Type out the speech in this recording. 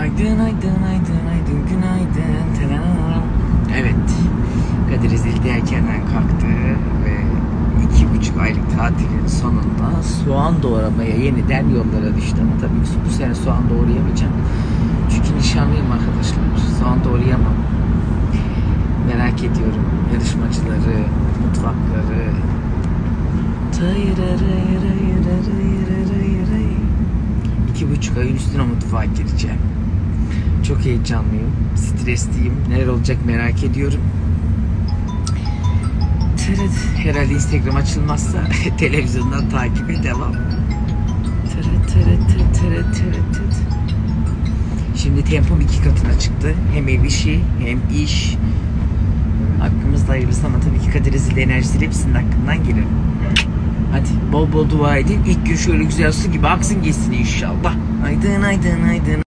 Aydın aydın aydın aydın günaydın. Tadam. Evet. Kadir Ezeli de erkenden kalktı ve 2,5 aylık tatilin sonunda soğan doğramaya yeniden yollara düştü. Ama tabii ki bu sene soğan doğrayamayacağım. Çünkü nişanlıyım arkadaşlar. Soğan doğrayamam. Merak ediyorum yarışmacıları, mutfakları. 2,5 ayın üstüne mutfağa gireceğim. Çok heyecanlıyım, stresliyim. Neler olacak merak ediyorum. Herhalde Instagram açılmazsa televizyondan takibe devam. Şimdi tempom 2 katına çıktı. Hem ev işi hem iş. Hakkımızda hayırlısı ama tabii ki Kadir Ezeli enerjisiyle hepsinin hakkından gelir. Hadi bol bol dua edin. İlk gün şöyle güzel su gibi aksın geçsin inşallah. Aydın aydın aydın.